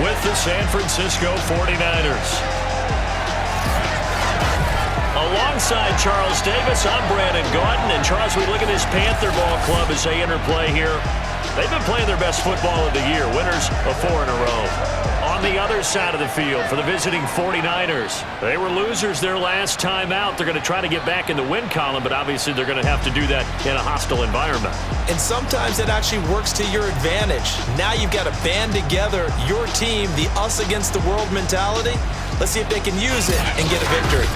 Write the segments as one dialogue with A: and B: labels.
A: with the San Francisco 49ers. Alongside Charles Davis, I'm Brandon Gaudin. And Charles, we look at this Panther ball club as they interplay here. They've been playing their best football of the year, winners of 4 in a row. On the other side of the field for the visiting 49ers, they were losers their last time out. They're going to try to get back in the win column, but obviously they're going to have to do that in a hostile environment.
B: And sometimes it actually works to your advantage. Now you've got to band together your team, the us against the world mentality. Let's see if they can use it and get a victory.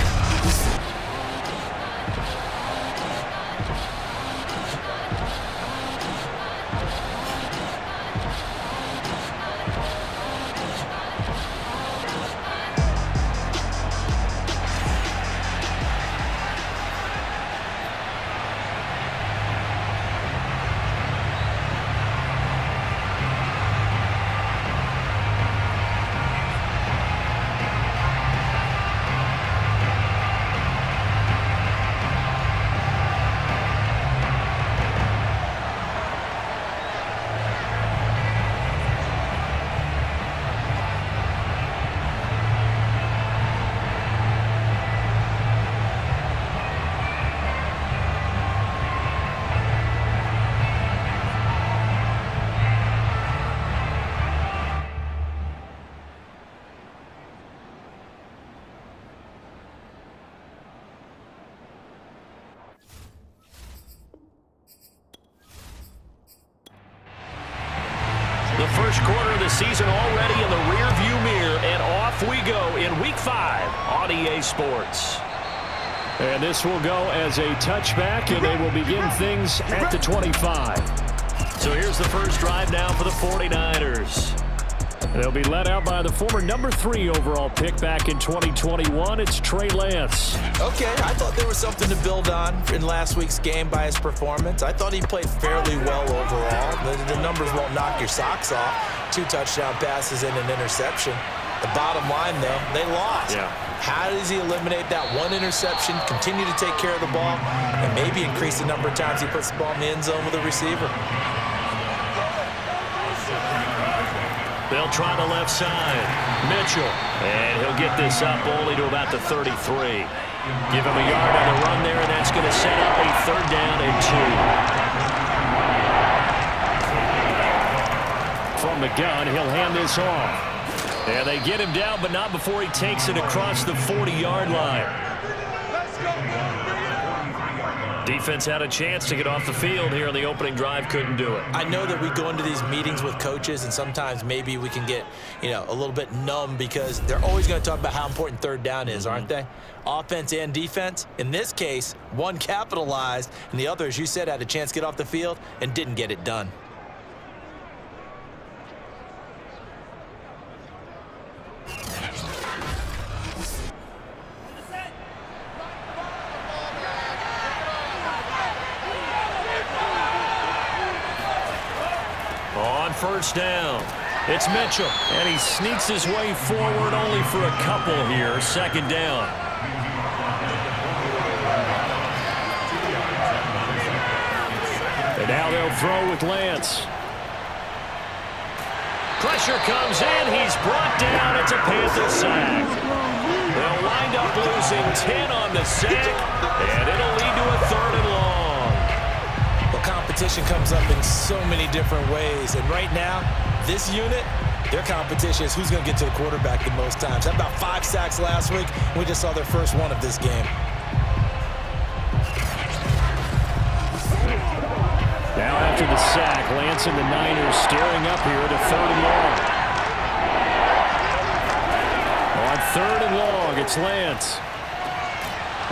A: The first quarter of the season already in the rearview mirror, and off we go in Week 5 on EA Sports.
C: And this will go as a touchback, and they will begin things at the 25.
A: So here's the first drive now for the 49ers.
C: They'll be led out by the former number 3 overall pick back in 2021. It's Trey Lance.
B: Okay, I thought there was something to build on in last week's game by his performance. I thought he played fairly well overall. The numbers won't knock your socks off. 2 touchdown passes and an interception. The bottom line, though, they lost.
A: Yeah.
B: How does he eliminate that 1 interception, continue to take care of the ball, and maybe increase the number of times he puts the ball in the end zone with a receiver?
A: They'll try the left side. Mitchell. And he'll get this up only to about the 33. Give him a yard on the run there, and that's going to set up a 3rd down and 2.
C: From the gun, he'll hand this off.
A: And they get him down, but not before he takes it across the 40-yard line. Defense had a chance to get off the field here in the opening drive, couldn't do it.
B: I know that we go into these meetings with coaches, and sometimes maybe we can get, a little bit numb because they're always going to talk about how important 3rd down is, aren't they? Offense and defense. In this case, one capitalized, and the other, as you said, had a chance to get off the field and didn't get it done.
A: On first down, it's Mitchell, and he sneaks his way forward only for a couple here. 2nd down.
C: And now they'll throw with Lance.
A: Pressure comes in. He's brought down. It's a Panther sack. They'll wind up losing 10 on the sack, and it'll lead to a 3rd and long.
B: Competition comes up in so many different ways, and right now, this unit, their competition is who's going to get to the quarterback the most times. Had about 5 sacks last week. We just saw their first one of this game.
C: Now after the sack, Lance and the Niners staring up here to 3rd and long. On 3rd and long, it's Lance.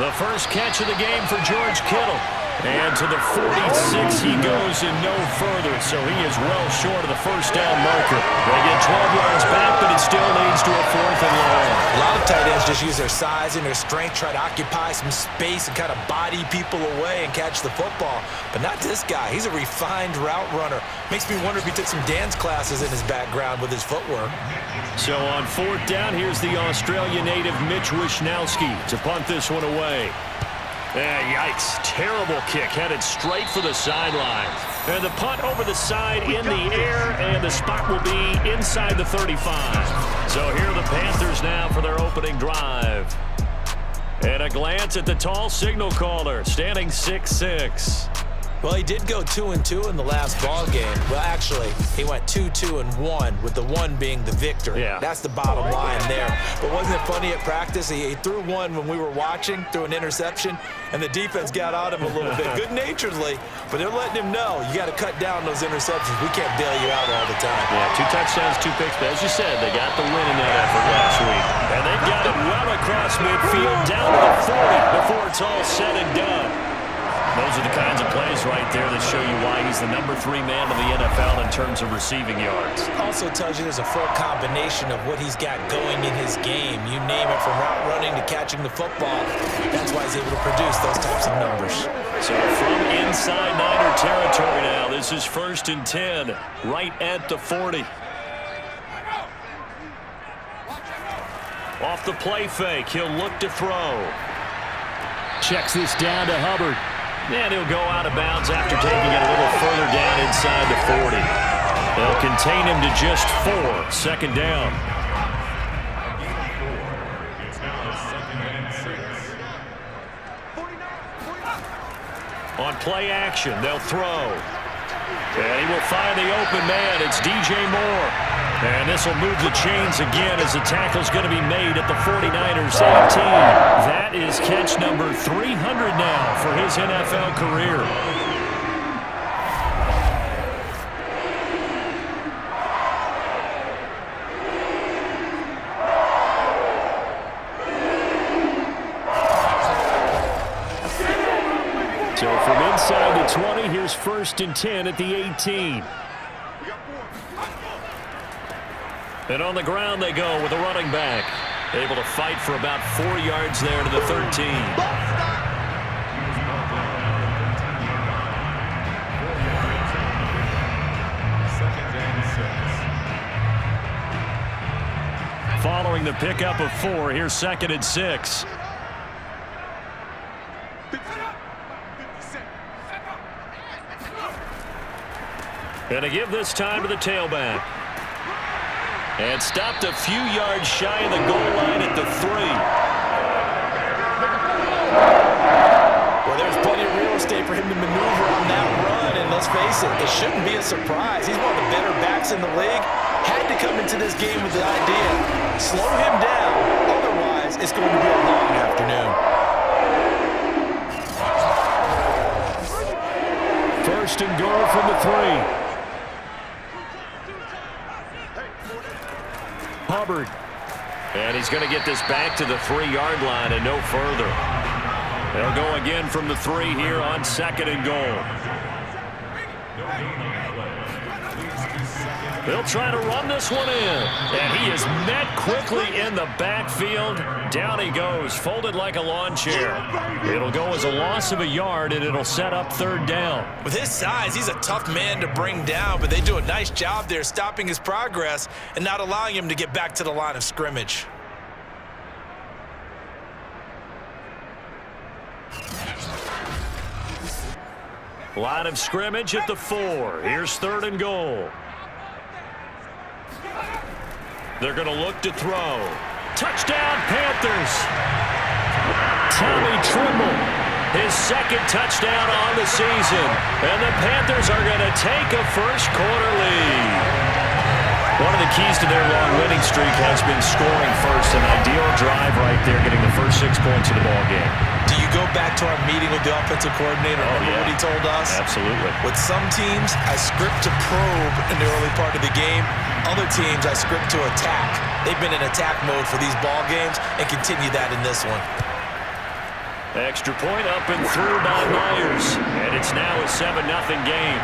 A: The first catch of the game for George Kittle. And to the 46 he goes and no further, so he is well short of the first down marker. They get 12 yards back, but it still leads to a 4th and long.
B: A lot of tight ends just use their size and their strength, try to occupy some space and kind of body people away and catch the football. But not this guy. He's a refined route runner. Makes me wonder if he took some dance classes in his background with his footwork.
A: So on 4th down, here's the Australia native Mitch Wishnowski to punt this one away. Yikes. Terrible kick headed straight for the sideline.
C: And the punt over the side in the air, and the spot will be inside the 35. So here are the Panthers now for their opening drive. And a glance at the tall signal caller, standing 6'6".
B: Well, he did go 2-2 in the last ball game. Well, actually, he went 2-2-1, with the 1 being the victory.
C: Yeah.
B: That's the bottom line there. But wasn't it funny at practice? He threw one when we were watching, threw an interception, and the defense got on him a little bit, good-naturedly. But they're letting him know, you got to cut down those interceptions. We can't bail you out all the time.
C: Yeah, 2 touchdowns, 2 picks. But as you said, they got the win in that effort last week. And they've got it well across midfield, down to the 40 before it's all said and done. Those are the kinds of plays right there that show you why he's the number 3 man in the NFL in terms of receiving yards.
B: Also tells you there's a full combination of what he's got going in his game. You name it, from route running to catching the football. That's why he's able to produce those types of numbers.
C: So from inside Niner territory now, this is 1st and 10, right at the 40. Off the play fake, he'll look to throw. Checks this down to Hubbard. And he'll go out of bounds after taking it a little further down inside the 40. They'll contain him to just 4. 2nd down. On play action, they'll throw. And he will find the open man. It's DJ Moore. And this will move the chains again as the tackle's going to be made at the 49ers 18. That is catch number 300 now for his NFL career. So from inside the 20, here's 1st and 10 at the 18. And on the ground they go with a running back. Able to fight for about 4 yards there to the 13. Following the pickup of 4, here's 2nd and 6. And to give this time to the tailback. And stopped a few yards shy of the goal line at the 3.
B: Well, there's plenty of real estate for him to maneuver on that run, and let's face it, it shouldn't be a surprise. He's one of the better backs in the league. Had to come into this game with the idea, slow him down, otherwise it's going to be a long afternoon.
C: 1st and goal from the 3. Hubbard. And he's going to get this back to the 3-yard line and no further. They'll go again from the 3 here on 2nd and goal. They'll try to run this one in. And he is met quickly in the backfield. Down he goes, folded like a lawn chair. It'll go as a loss of a yard, and it'll set up 3rd down.
B: With his size, he's a tough man to bring down, but they do a nice job there stopping his progress and not allowing him to get back to the line of scrimmage.
C: Line of scrimmage at the 4. Here's 3rd and goal. They're going to look to throw. Touchdown, Panthers. Tommy Tremble, his 2nd touchdown on the season. And the Panthers are going to take a first-quarter lead. One of the keys to their long winning streak has been scoring first. An ideal drive right there, getting the first 6 points of the ball game.
B: Do you go back to our meeting with the offensive coordinator? Remember what he told us?
C: Absolutely.
B: With some teams, I script to probe in the early part of the game. Other teams, I script to attack. They've been in attack mode for these ball games and continue that in this one.
C: Extra point up and through by Myers. And it's now a 7-0 game.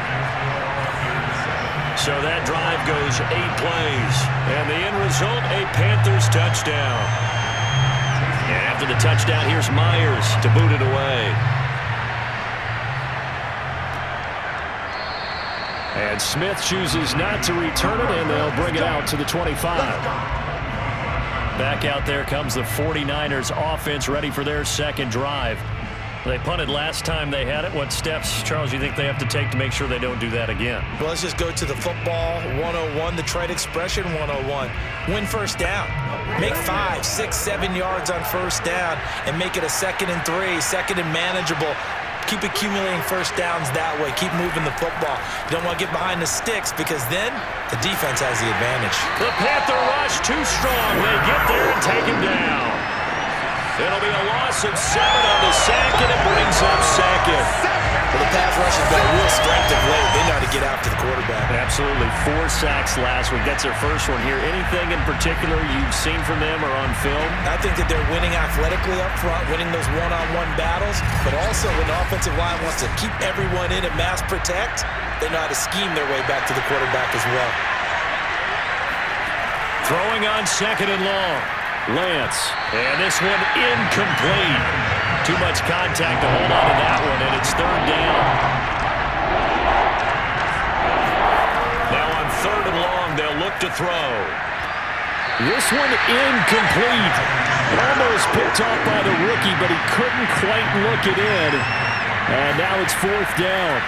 C: So that drive goes 8 plays. And the end result, a Panthers touchdown. And after the touchdown, here's Myers to boot it away. And Smith chooses not to return it, and they'll bring it out to the 25. Back out there comes the 49ers offense, ready for their 2nd drive. They punted last time they had it. What steps, Charles, you think they have to take to make sure they don't do that again?
B: Well, let's just go to the football 101, the trade expression 101. Win first down. Make 5, 6, 7 yards on first down and make it a 2nd and 3, 2nd and manageable. Keep accumulating first downs that way. Keep moving the football. You don't want to get behind the sticks because then the defense has the advantage.
C: The Panther rush too strong. They get there and take him down. It'll be a loss of 7 on the sack, and it brings up 2nd.
B: Well, the pass rush has been a real strength of late. They know how to get after the quarterback.
C: Absolutely. 4 sacks last week. That's their first one here. Anything in particular you've seen from them or on film?
B: I think that they're winning athletically up front, winning those one-on-one battles, but also when the offensive line wants to keep everyone in and mass protect, they know how to scheme their way back to the quarterback as well.
C: Throwing on 2nd and long. Lance. And this one incomplete. Too much contact to hold on to that one, and it's 3rd down. Now on 3rd and long, they'll look to throw. This one incomplete. Almost picked off by the rookie, but he couldn't quite look it in. And now it's 4th down.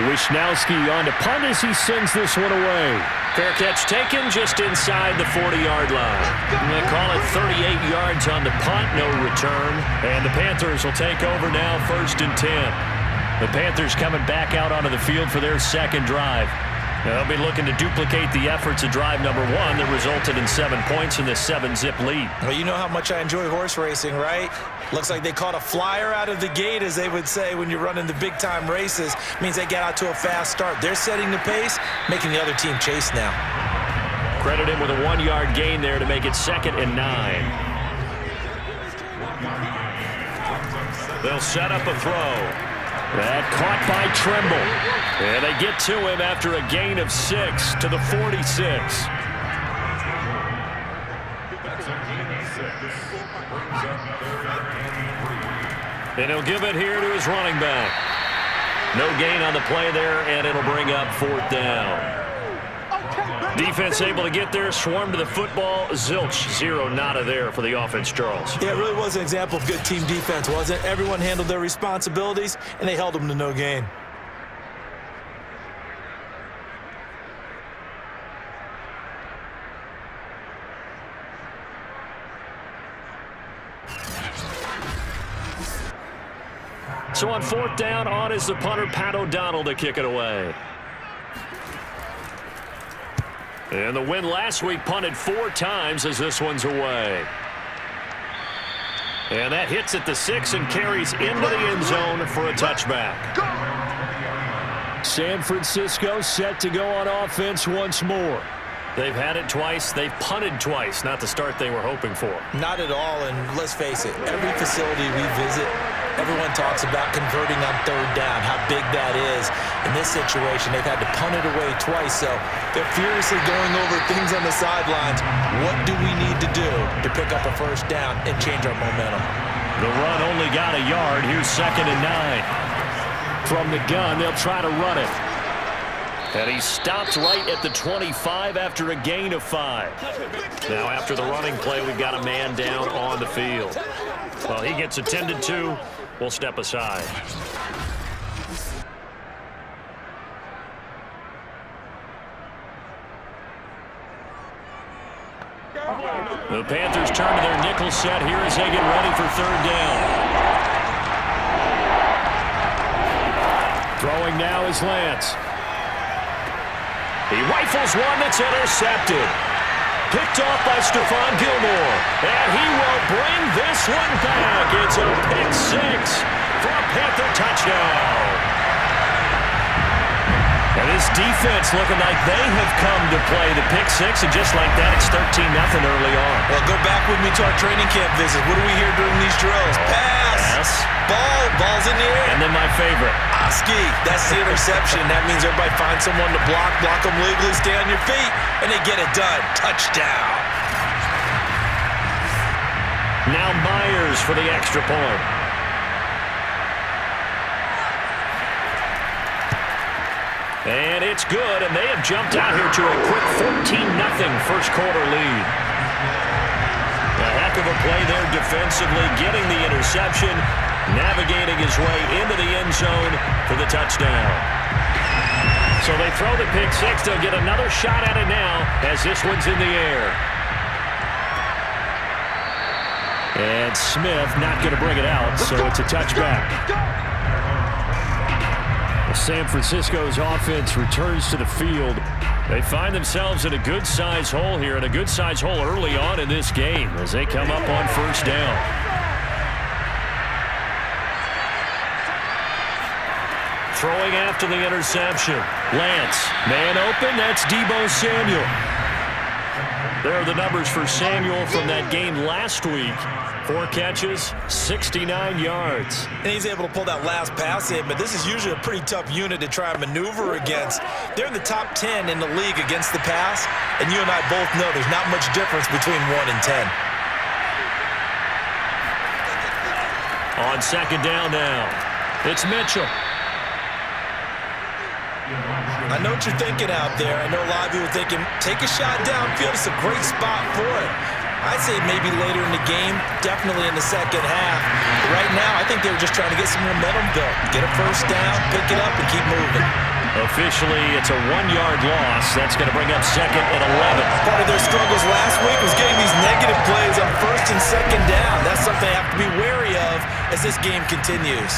C: Wishnowski on to punt as he sends this one away. Fair catch taken just inside the 40-yard line. They call it 38 yards on the punt, no return. And the Panthers will take over now, 1st and 10. The Panthers coming back out onto the field for their 2nd drive. They'll be looking to duplicate the efforts of drive number 1 that resulted in 7 points in the 7-zip lead.
B: Well, you know how much I enjoy horse racing, right? Looks like they caught a flyer out of the gate, as they would say when you're running the big-time races. Means they get out to a fast start. They're setting the pace, making the other team chase now.
C: Credit him with a 1-yard gain there to make it 2nd and 9. They'll set up a throw. That caught by Trimble. And they get to him after a gain of 6 to the 46. And he'll give it here to his running back. No gain on the play there, and it'll bring up 4th down. Defense able to get there, swarm to the football. Zilch, 0 nada there for the offense, Charles.
B: Yeah, it really was an example of good team defense, wasn't it? Everyone handled their responsibilities, and they held them to no gain.
C: So on 4th down, on is the punter, Pat O'Donnell, to kick it away. And the win last week punted 4 times as this one's away. And that hits at the 6 and carries into the end zone for a touchback. San Francisco set to go on offense once more. They've had it twice. They've punted twice. Not the start they were hoping for.
B: Not at all, and let's face it, every facility we visit, everyone talks about converting on 3rd down, how big that is. In this situation, they've had to punt it away twice, so they're furiously going over things on the sidelines. What do we need to do to pick up a 1st down and change our momentum?
C: The run only got a yard. Here's 2nd and 9. From the gun, they'll try to run it. And he stopped right at the 25 after a gain of 5. Now after the running play, we've got a man down on the field. Well, he gets attended to. We'll step aside. The Panthers turn to their nickel set here as they get ready for 3rd down. Throwing now is Lance. He rifles one that's intercepted. Picked off by Stephon Gilmore. And he will bring this one back. It's a pick 6 for a Panther touchdown. And this defense looking like they have come to play the pick 6, and just like that, it's 13-0 early on.
B: Well, go back with me to our training camp visit. What do we hear during these drills? Pass. Ball's in the air.
C: And then my favorite.
B: Oski, that's the interception. That means everybody finds someone to block them legally, stay on your feet, and they get it done. Touchdown.
C: Now Myers for the extra point. And it's good, and they have jumped out here to a quick 14-0 first quarter lead. A heck of a play there defensively, getting the interception.
A: navigating his way into the end zone for the touchdown. So they throw the pick six. They'll get another shot at it now as this one's in the air. And Smith not going to bring it out, so it's a touchback. Well, San Francisco's offense returns to the field. They find themselves in a good-sized hole here, and a good-sized hole early on in this game as they come up on first down. Throwing after the interception. Lance, man open, that's Deebo Samuel. There are the numbers for Samuel from that game last week. 4 catches, 69 yards.
B: And he's able to pull that last pass in, but this is usually a pretty tough unit to try and maneuver against. They're in the top 10 in the league against the pass, and you and I both know there's not much difference between 1 and 10.
A: On second down now, it's Mitchell.
B: I know what you're thinking out there. I know a lot of people are thinking, take a shot downfield. It's a great spot for it. I'd say maybe later in the game, definitely in the second half. But right now, I think they were just trying to get some momentum built. Get a first down, pick it up, and keep moving.
A: Officially, it's a 1-yard loss. That's going to bring up second and 11.
B: Part of their struggles last week was getting these negative plays on first and second down. That's something they have to be wary of as this game continues.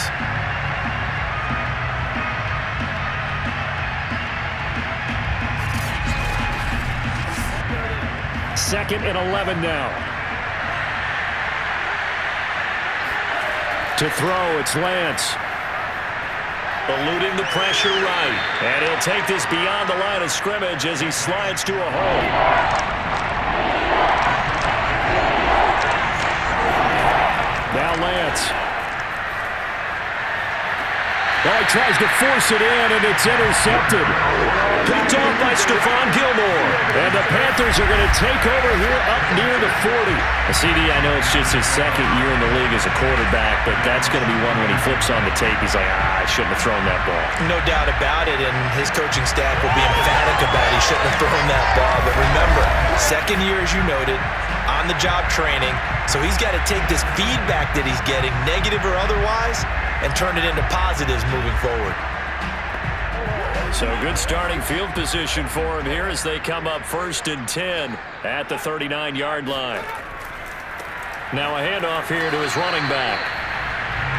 A: Second and 11 now. To throw, it's Lance. Eluding the pressure right. And he'll take this beyond the line of scrimmage as he slides to a hole. Now Lance. Well, he tries to force it in, and it's intercepted. Picked off by Stephon Gilmore. And the Panthers are going to take over here up near the 40. CD, I know it's just his second year in the league as a quarterback, but that's going to be one when he flips on the tape. He's like, I shouldn't have thrown that ball.
B: No doubt about it, and his coaching staff will be emphatic about he shouldn't have thrown that ball. But remember, second year, as you noted, on-the-job training, so he's got to take this feedback that he's getting, negative or otherwise, and turn it into positives moving forward.
A: So good starting field position for him here as they come up first and 10 at the 39-yard line. Now a handoff here to his running back.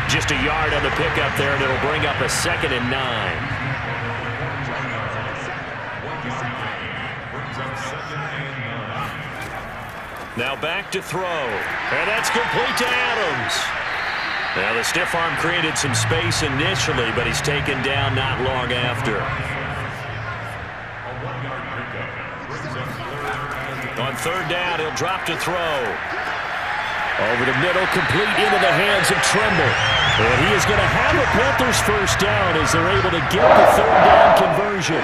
A: Just a yard on the pickup there, and it'll bring up a second and 9. Now back to throw, and that's complete to Adams. Now the stiff arm created some space initially, but he's taken down not long after. On third down, he'll drop to throw. Over the middle, complete into the hands of Trimble. And he is going to have a Panthers first down as they're able to get the third down conversion.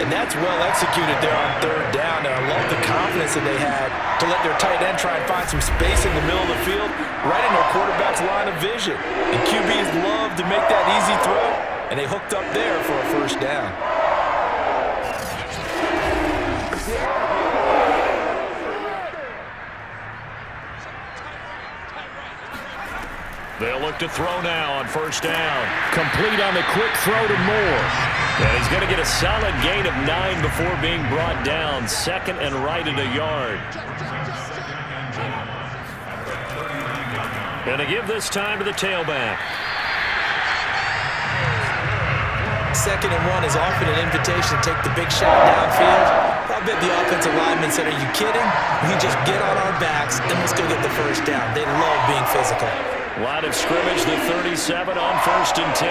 B: And that's well executed there on third down. And I love the confidence that they had to let their tight end try and find some space in the middle of the field, right in their quarterback's line of vision. And QBs love to make that easy throw, and they hooked up there for a first down.
A: They'll look to throw now on first down. Complete on the quick throw to Moore. And he's going to get a solid gain of 9 before being brought down. Second and right at a yard. Going to give this time to the tailback.
B: Second and 1 is often an invitation to take the big shot downfield. I bet the offensive lineman said, are you kidding? We just get on our backs and let's go get the first down. They love being physical.
A: Line of scrimmage, the 37 on first and 10.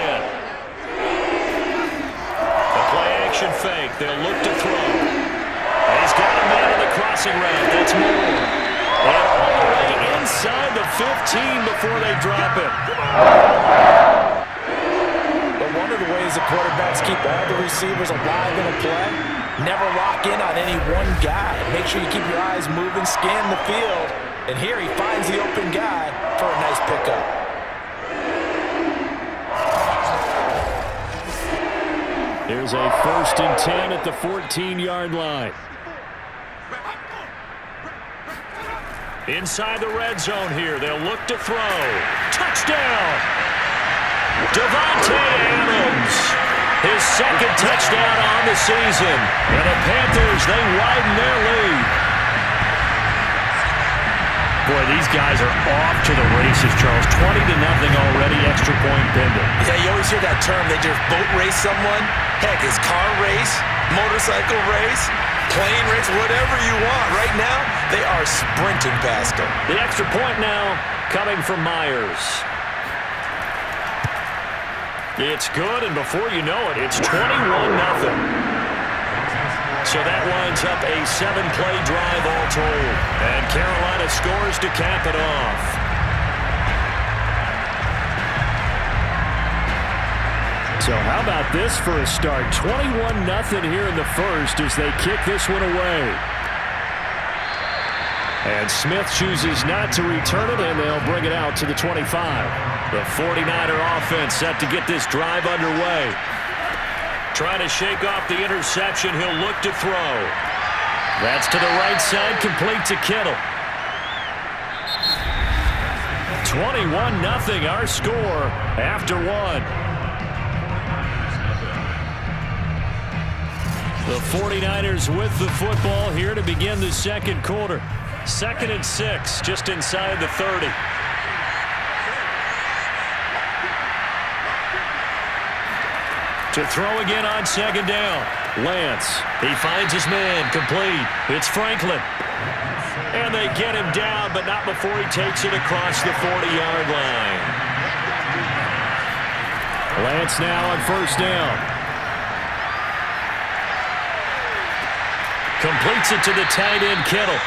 A: A play-action fake. They'll look to throw. And he's got a man on the crossing route. That's Moore. And all the way inside the 15 before they drop him.
B: But one of the ways the quarterbacks keep all the receivers alive in a play, never lock in on any one guy. Make sure you keep your eyes moving, scan the field. And here he finds the open guy for a nice pickup.
A: Here's a first and 10 at the 14-yard line. Inside the red zone here. They'll look to throw. Touchdown! Davante Adams. His second touchdown on the season. And the Panthers, they widen their lead. Boy, these guys are off to the races, Charles. 20-0 already, extra point pending.
B: Yeah, you always hear that term. They just boat race someone. Heck, it's car race, motorcycle race, plane race, whatever you want. Right now, they are sprinting past them.
A: The extra point now coming from Myers. It's good, and before you know it, it's 21-0. So that winds up a 7-play drive all told. And Carolina scores to cap it off. So how about this for a start? 21-0 here in the first as they kick this one away. And Smith chooses not to return it, and they'll bring it out to the 25. The 49er offense set to get this drive underway. Trying to shake off the interception. He'll look to throw. That's to the right side, complete to Kittle. 21-0 our score after one. The 49ers with the football here to begin the second quarter. 2nd and 6, just inside the 30. To throw again on second down. Lance, he finds his man, complete. It's Franklin. And they get him down, but not before he takes it across the 40-yard line. Lance now on first down. Completes it to the tight end, Kittle.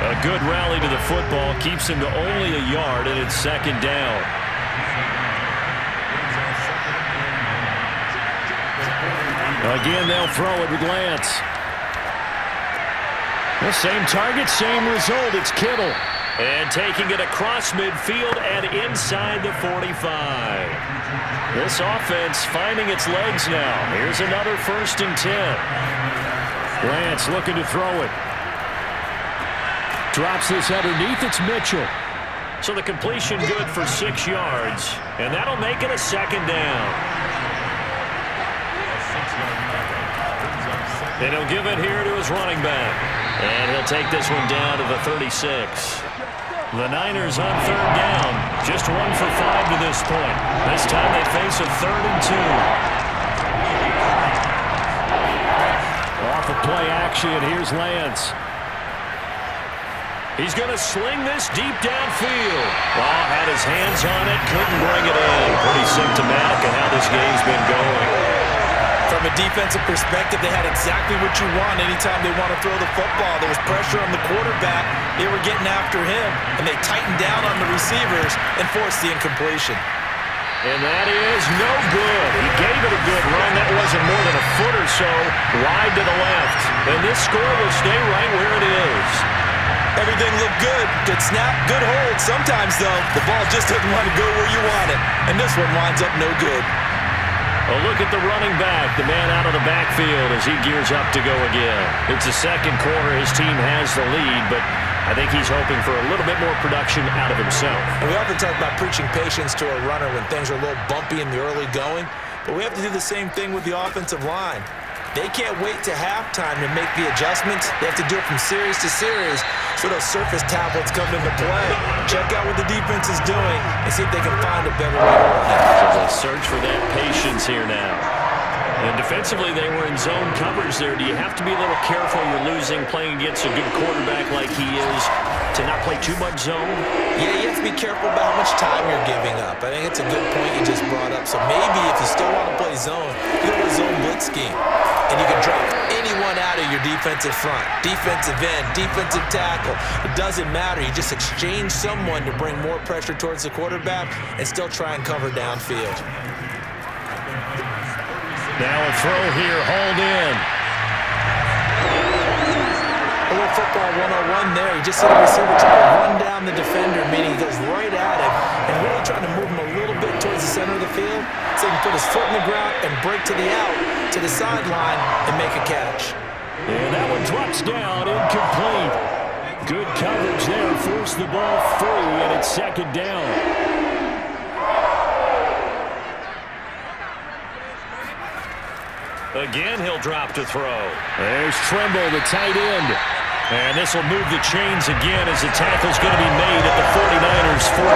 A: A good rally to the football, keeps him to only a yard, and it's second down. Again, they'll throw it with Lance. The same target, same result. It's Kittle. And taking it across midfield and inside the 45. This offense finding its legs now. Here's another 1st and 10. Lance looking to throw it. Drops this underneath. It's Mitchell. So the completion good for 6 yards. And that'll make it a second down. And he'll give it here to his running back. And he'll take this one down to the 36. The Niners on 3rd down. Just 1 for 5 to this point. This time they face a 3rd and 2. Off of play action, here's Lance. He's going to sling this deep downfield. Oh, had his hands on it, couldn't bring it in. Pretty symptomatic of how this game's been going.
B: From a defensive perspective, they had exactly what you want anytime they want to throw the football. There was pressure on the quarterback. They were getting after him, and they tightened down on the receivers and forced the incompletion.
A: And that is no good. He gave it a good run. That wasn't more than a foot or so wide to the left. And this score will stay right where it is.
B: Everything looked good. Good snap, good hold. Sometimes, though, the ball just doesn't want to go where you want it. And this one winds up no good.
A: A look at the running back, the man out of the backfield as he gears up to go again. It's the second quarter. His team has the lead, but I think he's hoping for a little bit more production out of himself.
B: And we often talk about preaching patience to a runner when things are a little bumpy in the early going, but we have to do the same thing with the offensive line. They can't wait to halftime to make the adjustments. They have to do it from series to series so those surface tablets come into play. Check out what the defense is doing and see if they can find a better way to run it.
A: So they search for that patience here now. And defensively, they were in zone coverage there. Do you have to be a little careful? You're losing, playing against a good quarterback like he is, to not play too much zone?
B: Yeah, you have to be careful about how much time you're giving up. I think it's a good point you just brought up. So maybe if you still want to play zone, you go to a zone blitz scheme. And you can drop anyone out of your defensive front. Defensive end, defensive tackle. It doesn't matter. You just exchange someone to bring more pressure towards the quarterback and still try and cover downfield.
A: Now a throw here, hauled in.
B: A little football 101 there. You just see the receiver trying to run down the defender, meaning he goes right at him and really trying to move him a little bit towards the center of the field so he can put his foot in the ground and break to the out, to the sideline, and make a catch.
A: And that one drops down, incomplete.
C: Good coverage there. Forced the ball free, and it's second down.
A: Again, he'll drop to throw.
C: There's Trimble, the tight end. And this will move the chains again as the tackle's going to be made at the 49ers 14.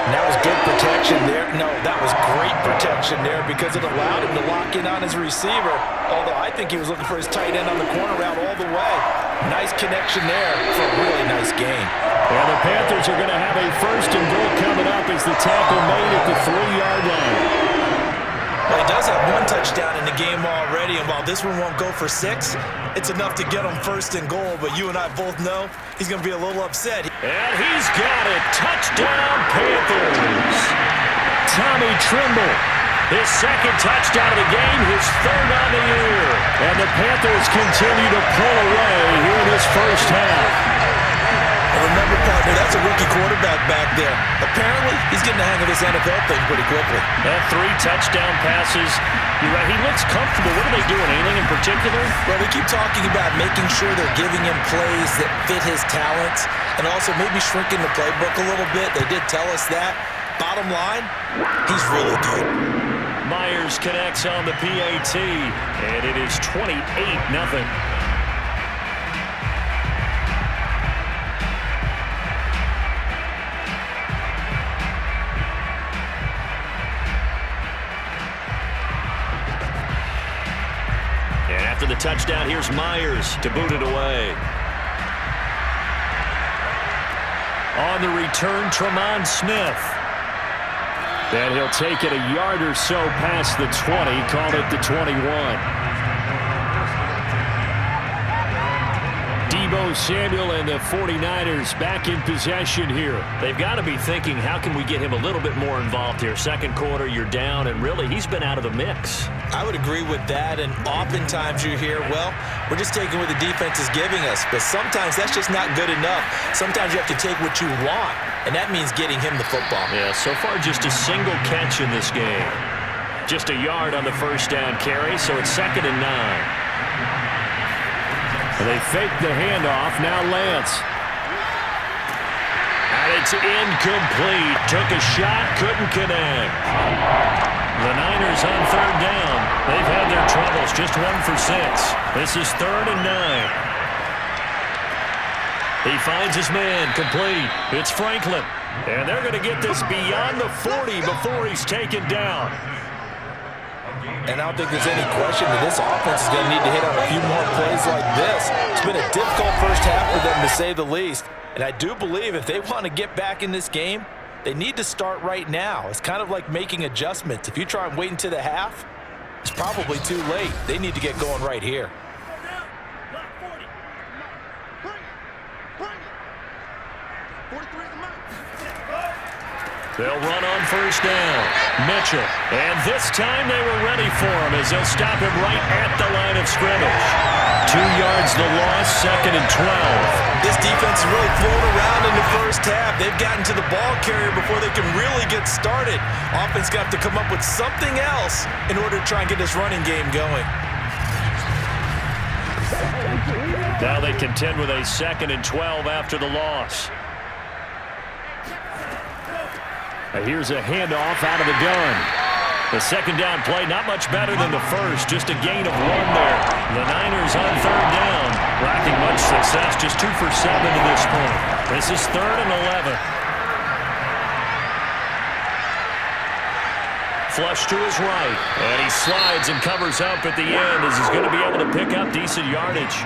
B: And that was good protection there. No, that was great protection there because it allowed him to lock in on his receiver. Although I think he was looking for his tight end on the corner route all the way. Nice connection there for a really nice gain.
C: And the Panthers are going to have a first and goal coming up as the tackle made at the 3-yard line.
B: Well, he does have one touchdown in the game already, and while this one won't go for 6, it's enough to get him first and goal. But you and I both know he's going to be a little upset.
A: And he's got it. Touchdown, Panthers. Tommy Trimble, his second touchdown of the game, his third on the year.
C: And the Panthers continue to pull away here in this first half.
B: Remember, partner, that's a rookie quarterback back there. Apparently, he's getting the hang of this NFL thing pretty quickly.
A: 3 touchdown passes. You're right, he looks comfortable. What are they doing? Anything in particular?
B: Well, we keep talking about making sure they're giving him plays that fit his talents and also maybe shrinking the playbook a little bit. They did tell us that. Bottom line, he's really good.
A: Myers connects on the PAT, and it is 28-0. After the touchdown, here's Myers to boot it away. On the return, Tremont Smith. And he'll take it a yard or so past the 20, called it the 21. Deebo Samuel and the 49ers back in possession here. They've got to be thinking, how can we get him a little bit more involved here? Second quarter, you're down, and really, he's been out of the mix.
B: I would agree with that, and oftentimes you hear, well, we're just taking what the defense is giving us, but sometimes that's just not good enough. Sometimes you have to take what you want, and that means getting him the football.
A: Yeah, so far just a single catch in this game. Just a yard on the first down carry, so it's 2nd and 9.
C: They fake the handoff. Now Lance.
A: And it's incomplete. Took a shot, couldn't connect. The Niners on 3rd down. They've had their troubles. Just 1 for 6. This is 3rd and 9. He finds his man, complete. It's Franklin. And they're going to get this beyond the 40 before he's taken down.
B: And I don't think there's any question that this offense is going to need to hit on a few more plays like this. It's been a difficult first half for them, to say the least. And I do believe if they want to get back in this game, they need to start right now. It's kind of like making adjustments. If you try and wait until the half, it's probably too late. They need to get going right here.
A: They'll run on first down. Mitchell. And this time they were ready for him as they'll stop him right at the line of scrimmage. 2 yards the loss, 2nd and 12.
B: This defense is really flown around in the first half. They've gotten to the ball carrier before they can really get started. Offense got to come up with something else in order to try and get this running game going.
A: Now they contend with a 2nd and 12 after the loss. Here's a handoff out of the gun. The second down play, not much better than the first, just a gain of 1 there. The Niners on 3rd down, lacking much success, just 2 for 7 to this point. This is 3rd and 11. Flush to his right, and he slides and covers up at the end as he's going to be able to pick up decent yardage.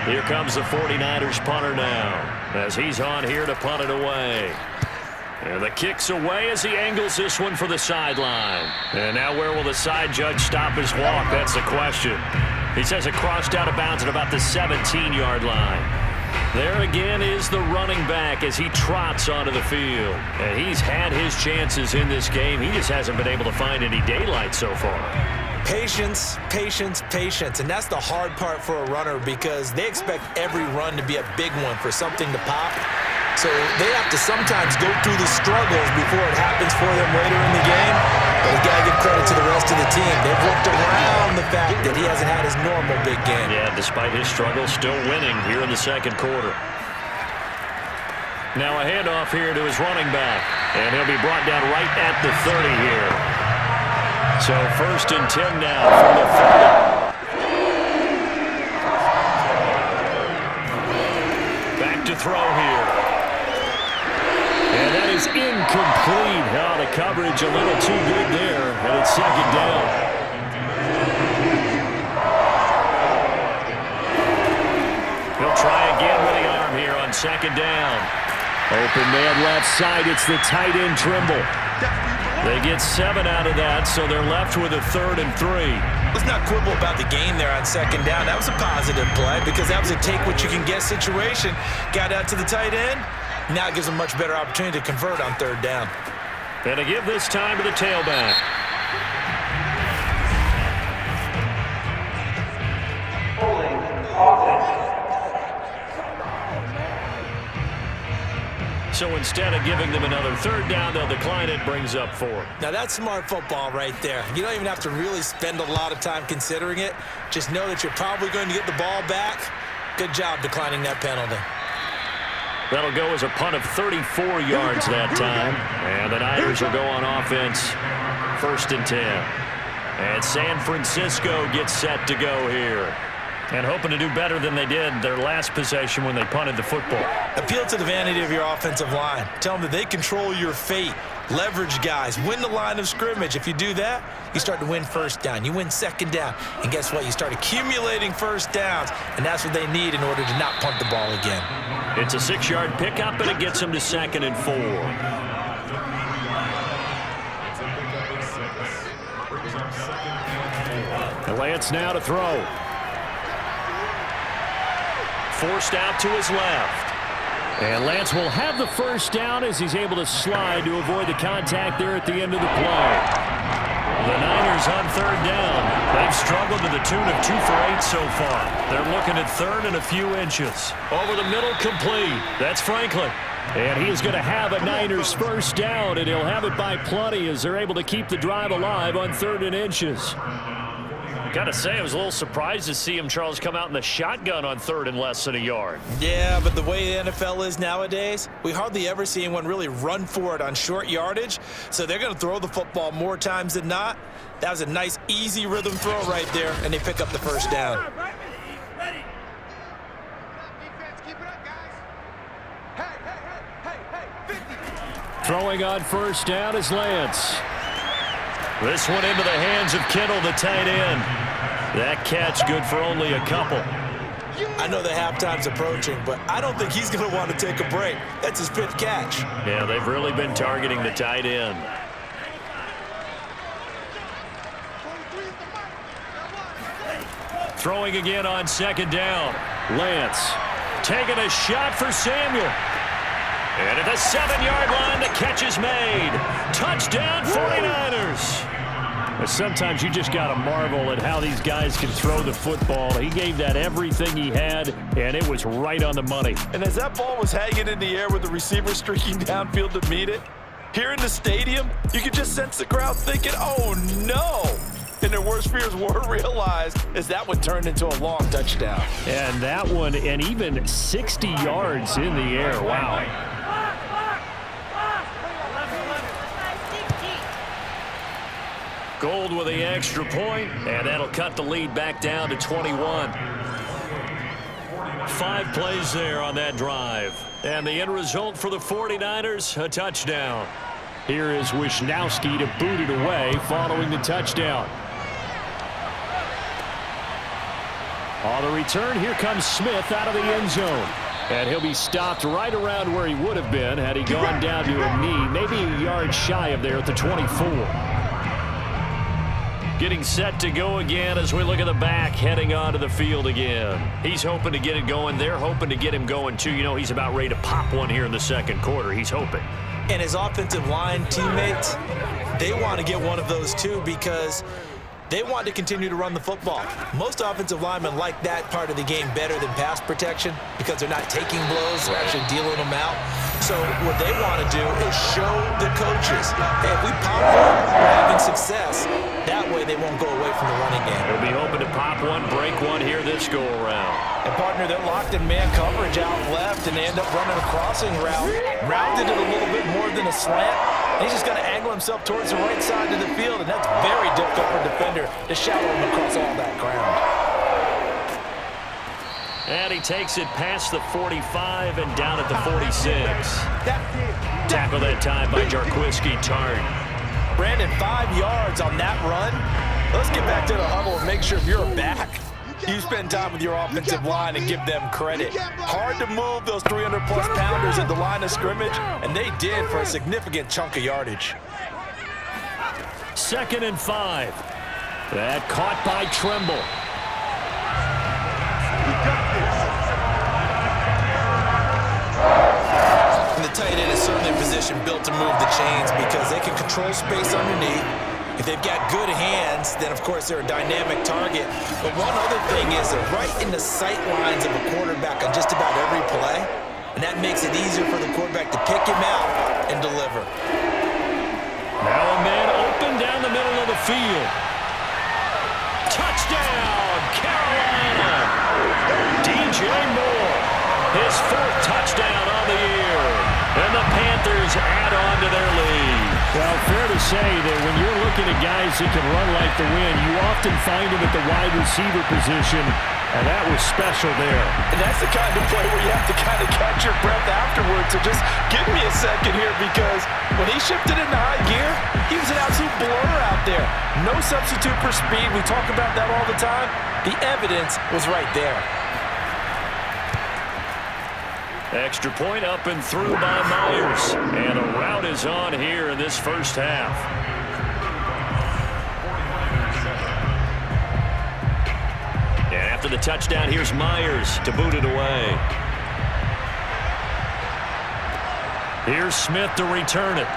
A: Here comes the 49ers punter now, as he's on here to punt it away. And the kick's away as he angles this one for the sideline. And now where will the side judge stop his walk? That's the question. He says it crossed out of bounds at about the 17-yard line. There again is the running back as he trots onto the field. And he's had his chances in this game. He just hasn't been able to find any daylight so far.
B: Patience, patience, patience. And that's the hard part for a runner because they expect every run to be a big one for something to pop. So they have to sometimes go through the struggles before it happens for them later in the game. But you got to give credit to the rest of the team. They've worked around the fact that he hasn't had his normal big game.
A: Yeah, despite his struggles, still winning here in the second quarter. Now a handoff here to his running back. And he'll be brought down right at the 30 here. So 1st and 10 now from the 30. Back to throw here. And that is incomplete. Oh, the coverage a little too good there. And it's 2nd down. He'll try again with the arm here on 2nd down. Open man left side. It's the tight end Trimble. They get 7 out of that, so they're left with a 3rd and 3.
B: Let's not quibble about the gain there on 2nd down. That was a positive play because that was a take-what-you-can-get situation. Got out to the tight end. Now it gives them a much better opportunity to convert on 3rd down.
A: And to give this time to the tailback. So instead of giving them another 3rd down, they'll decline it, brings up 4.
B: Now that's smart football right there. You don't even have to really spend a lot of time considering it. Just know that you're probably going to get the ball back. Good job declining that penalty.
A: That'll go as a punt of 34 yards that time. And the Niners will go on offense, 1st and 10. And San Francisco gets set to go here. And hoping to do better than they did their last possession when they punted the football.
B: Appeal to the vanity of your offensive line. Tell them that they control your fate. Leverage guys. Win the line of scrimmage. If you do that, you start to win 1st down. You win 2nd down. And guess what? You start accumulating 1st downs. And that's what they need in order to not punt the ball again.
A: It's a 6-yard pickup, and it gets them to 2nd and 4. And Lance now to throw. Forced out to his left. And Lance will have the 1st down as he's able to slide to avoid the contact there at the end of the play. The Niners on 3rd down. They've struggled to the tune of 2 for 8 so far. They're looking at 3rd and a few inches. Over the middle, complete. That's Franklin. And he is going to have a Niners 1st down, and he'll have it by plenty as they're able to keep the drive alive on 3rd and inches. Got to say, I was a little surprised to see him, Charles, come out in the shotgun on 3rd and less than a yard.
B: Yeah, but the way the NFL is nowadays, we hardly ever see anyone really run for it on short yardage. So they're going to throw the football more times than not. That was a nice, easy rhythm throw right there, and they pick up the 1st down.
A: Throwing on 1st down is Lance. This one into the hands of Kittle, the tight end. That catch good for only a couple.
B: I know the halftime's approaching, but I don't think he's going to want to take a break. That's his 5th catch.
A: Yeah, they've really been targeting the tight end. Throwing again on 2nd down. Lance taking a shot for Samuel. And at the 7-yard line, the catch is made. Touchdown, 49ers. Sometimes you just got to marvel at how these guys can throw the football. He gave that everything he had, and it was right on the money.
B: And as that ball was hanging in the air with the receiver streaking downfield to meet it, here in the stadium, you could just sense the crowd thinking, oh, no. And their worst fears were realized as that one turned into a long touchdown.
A: And that one, and even 60 yards in the air. Wow. Gold with the extra point, and that'll cut the lead back down to 21. 5 plays there on that drive. And the end result for the 49ers, a touchdown. Here is Wisnowski to boot it away following the touchdown. On the return, here comes Smith out of the end zone. And he'll be stopped right around where he would have been had he gone down to a knee, maybe a yard shy of there at the 24. Getting set to go again as we look at the back heading onto the field again. He's hoping to get it going. They're hoping to get him going, too. You know, he's about ready to pop one here in the second quarter. He's hoping.
B: And his offensive line teammates, they want to get one of those, too, because They want to continue to run the football. Most offensive linemen like that part of the game better than pass protection because they're not taking blows, they're actually dealing them out. So what they want to do is show the coaches, hey, if we pop one, we're having success. That way they won't go away from the running game.
A: They'll be hoping to pop one, break one here this go-around.
B: And, partner, they're locked in man coverage out left, and they end up running a crossing route. Rounded it a little bit more than a slant. And he's just got to angle himself towards the right side of the field, and that's very difficult for a defender to shadow him across all that ground.
A: And he takes it past the 45 and down at the 46. Tackle that time by Jarquiski Tart.
B: Brandon, 5 yards on that run. Let's get back to the huddle and make sure if you're back, you spend time with your offensive line and give them credit. Hard to move those 300-plus pounders at the line of scrimmage, and they did for a significant chunk of yardage.
A: 2nd and 5. That caught by Trimble.
B: And the tight end is certainly a position built to move the chains because they can control space underneath. If they've got good hands, then, of course, they're a dynamic target. But one other thing is they're right in the sight lines of a quarterback on just about every play, and that makes it easier for the quarterback to pick him out and deliver.
A: Now a man open down the middle of the field. Touchdown, Carolina! DJ Moore, his 4th touchdown on the year. And the Panthers add on to their lead.
C: Well, fair to say that when you're looking at guys that can run like the wind, you often find them at the wide receiver position, and that was special there.
B: And that's the kind of play where you have to kind of catch your breath afterwards. So just give me a second here because when he shifted into high gear, he was an absolute blur out there. No substitute for speed. We talk about that all the time. The evidence was right there.
A: Extra point up and through by Myers. And a rout is on here in this first half. And after the touchdown, here's Myers to boot it away. Here's Smith to return it.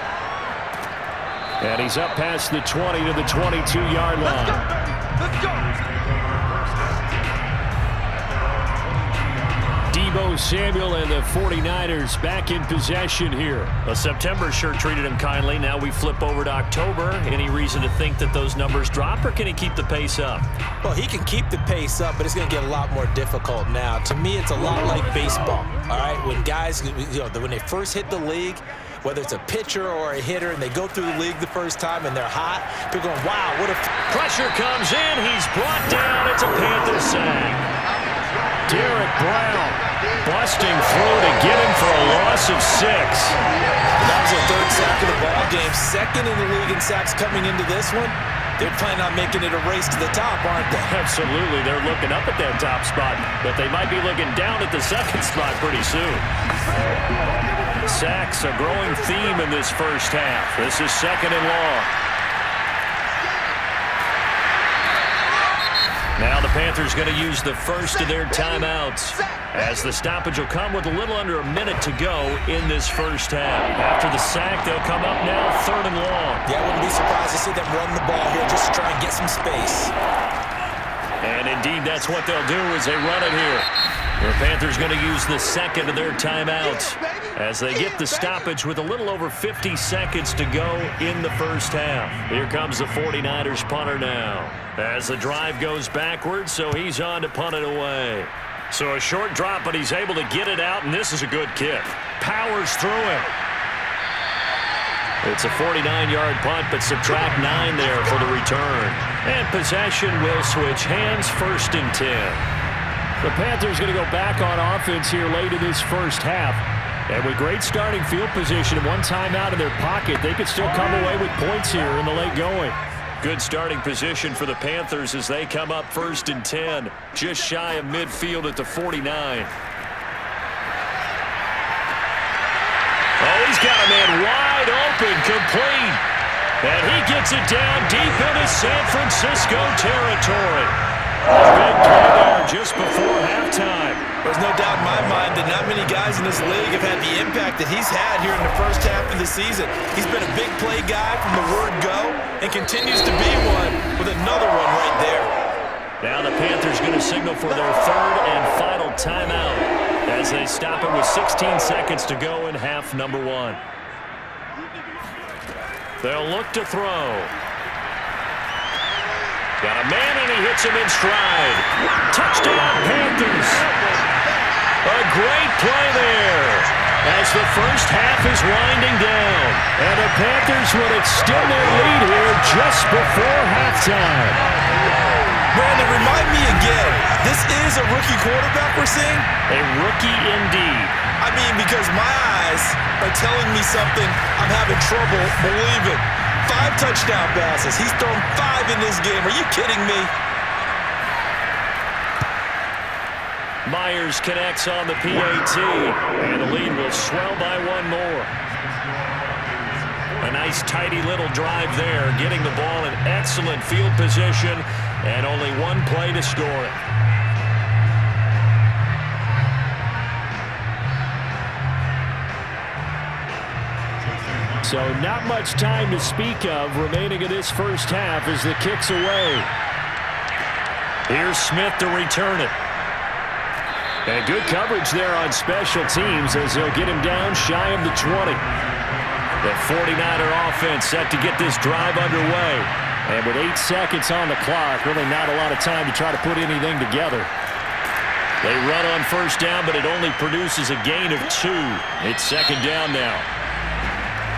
A: And he's up past the 20 to the 22-yard line.
D: Let's go.
C: Deebo Samuel and the 49ers back in possession here.
A: Well, September sure treated him kindly. Now we flip over to October. Any reason to think that those numbers drop, or can he keep the pace up?
B: Well, he can keep the pace up, but it's going to get a lot more difficult now. To me, it's a lot like baseball, all right? When guys, when they first hit the league, whether it's a pitcher or a hitter, and they go through the league the first time and they're hot, people going, wow, what a...
A: Pressure comes in. He's brought down. It's a Panther sack. Derek Brown busting through to get him for a loss of 6.
B: That was their 3rd sack of the ball game. 2nd in the league in sacks coming into this one. They're planning on making it a race to the top, aren't they?
A: Absolutely. They're looking up at that top spot, but they might be looking down at the 2nd spot pretty soon. Sacks, a growing theme in this first half. This is 2nd and long. Now the Panthers going to use the first of their timeouts, as the stoppage will come with a little under a minute to go in this first half. After the sack, they'll come up now 3rd and long.
B: Yeah, I wouldn't be surprised to see them run the ball here just to try and get some space.
A: And indeed, that's what they'll do as they run it here. The Panthers going to use the 2nd of their timeouts as they get the stoppage with a little over 50 seconds to go in the first half. Here comes the 49ers punter now as the drive goes backwards, so he's on to punt it away. So a short drop, but he's able to get it out, and this is a good kick. Powers through him. It's a 49-yard punt, but subtract 9 there for the return. And possession will switch hands, 1st and 10.
C: The Panthers going to go back on offense here late in this first half. And with great starting field position and one timeout in their pocket, they could still come away with points here in the late going.
A: Good starting position for the Panthers as they come up 1st and 10, just shy of midfield at the 49. Oh, he's got a man wide open, complete. And he gets it down deep into San Francisco territory. Big play there just before halftime.
B: There's no doubt in my mind that not many guys in this league have had the impact that he's had here in the first half of the season. He's been a big play guy from the word go and continues to be one with another one right there.
A: Now the Panthers going to signal for their third and final timeout as they stop it with 16 seconds to go in half number one. They'll look to throw. Got a man, and he hits him in stride. Touchdown, Panthers. A great play there as the first half is winding down. And the Panthers would extend their lead here just before halftime.
B: Brandon, remind me again, this is a rookie quarterback we're seeing?
A: A rookie indeed.
B: I mean, because my eyes are telling me something I'm having trouble believing. 5 touchdown passes. He's thrown 5 in this game. Are you kidding me?
A: Myers connects on the PAT, and the lead will swell by one more. A nice, tidy little drive there, getting the ball in excellent field position, and only one play to score it. So not much time to speak of remaining in this first half as the kick's away. Here's Smith to return it. And good coverage there on special teams as they'll get him down shy of the 20. The 49er offense set to get this drive underway. And with 8 seconds on the clock, really not a lot of time to try to put anything together. They run on first down, but it only produces a gain of 2. It's second down now.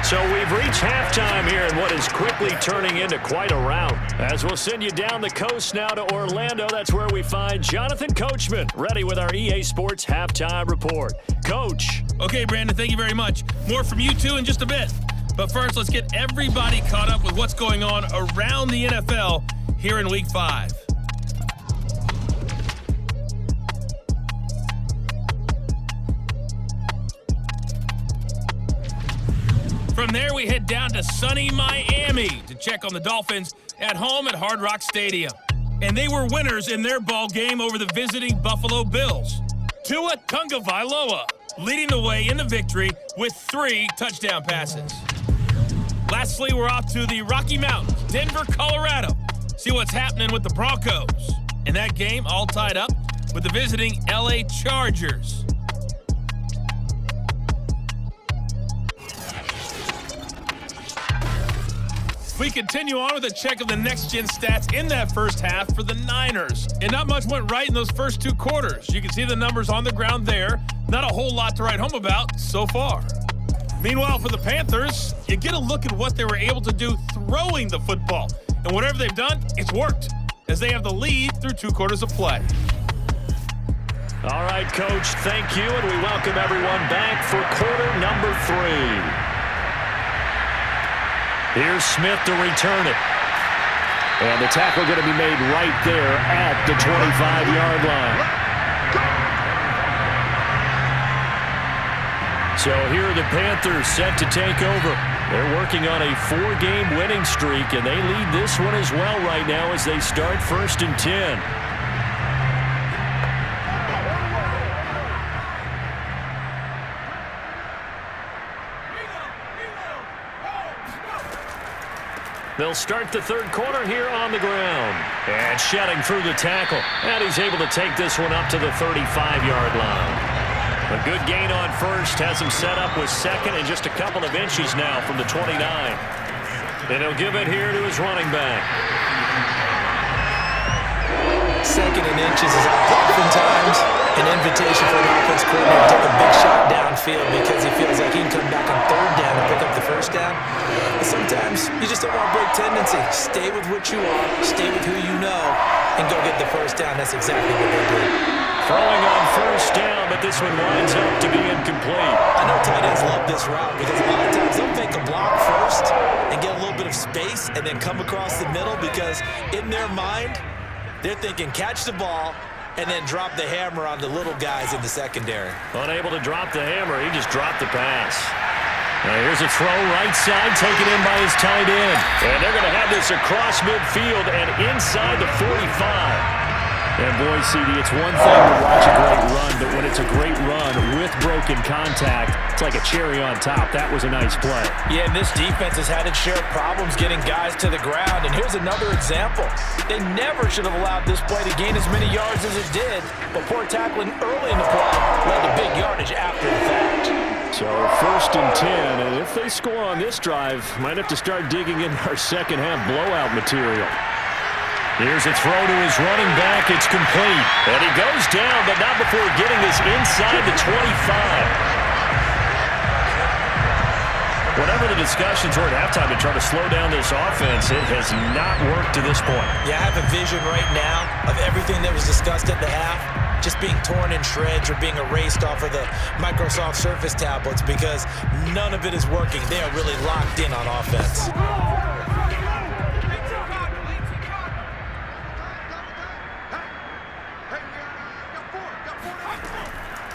A: So we've reached halftime here in what is quickly turning into quite a rout. As we'll send you down the coast now to Orlando, that's where we find Jonathan Coachman, ready with our EA Sports Halftime Report. Coach.
D: Okay, Brandon, thank you very much. More from you two in just a bit. But first, let's get everybody caught up with what's going on around the NFL here in Week 5. From there, we head down to sunny Miami to check on the Dolphins at home at Hard Rock Stadium. And they were winners in their ball game over the visiting Buffalo Bills. Tua Tagovailoa leading the way in the victory with 3 touchdown passes. Lastly, we're off to the Rocky Mountains, Denver, Colorado. See what's happening with the Broncos. In that game, all tied up with the visiting LA Chargers. We continue on with a check of the next-gen stats in that first half for the Niners. And not much went right in those first 2 quarters. You can see the numbers on the ground there. Not a whole lot to write home about so far. Meanwhile, for the Panthers, you get a look at what they were able to do throwing the football. And whatever they've done, it's worked, as they have the lead through 2 quarters of play.
A: All right, Coach, thank you, and we welcome everyone back for quarter number 3. Here's Smith to return it. And the tackle going to be made right there at the 25-yard line. So here are the Panthers set to take over. They're working on a 4-game winning streak, and they lead this one as well right now as they start 1st and 10. They'll start the third quarter here on the ground. And shedding through the tackle. And he's able to take this one up to the 35-yard line. A good gain on first has him set up with second and just a couple of inches now from the 29. And he'll give it here to his running back.
B: Second and inches is oftentimes an invitation for an offense coordinator to take a big shot downfield because he feels like he can come back on third down and pick up the first down. But sometimes you just don't want to break tendency. Stay with what you are, stay with who you know, and go get the first down. That's exactly what they did.
A: Throwing on first down, but this one winds up to be incomplete.
B: I know tight ends love this route because a lot of times they'll fake a block first and get a little bit of space and then come across the middle because in their mind, they're thinking catch the ball and then drop the hammer on the little guys in the secondary.
A: Unable to drop the hammer, he just dropped the pass. Now here's a throw right side taken in by his tight end. And they're going to have this across midfield and inside the 45.
C: And boy, CD, it's one thing to watch a great run, but when it's a great run with broken contact, it's like a cherry on top. That was a nice play.
B: Yeah, and this defense has had its share of problems getting guys to the ground. And here's another example. They never should have allowed this play to gain as many yards as it did, but poor tackling early in the play led to big yardage after the fact.
C: So 1st and 10, and if they score on this drive, might have to start digging in our second half blowout material.
A: Here's a throw to his running back. It's complete. And he goes down, but not before getting this inside the 25. Whatever the discussions were at halftime to try to slow down this offense, it has not worked to this point.
B: Yeah, I have a vision right now of everything that was discussed at the half just being torn in shreds or being erased off of the Microsoft Surface tablets because none of it is working. They are really locked in on offense.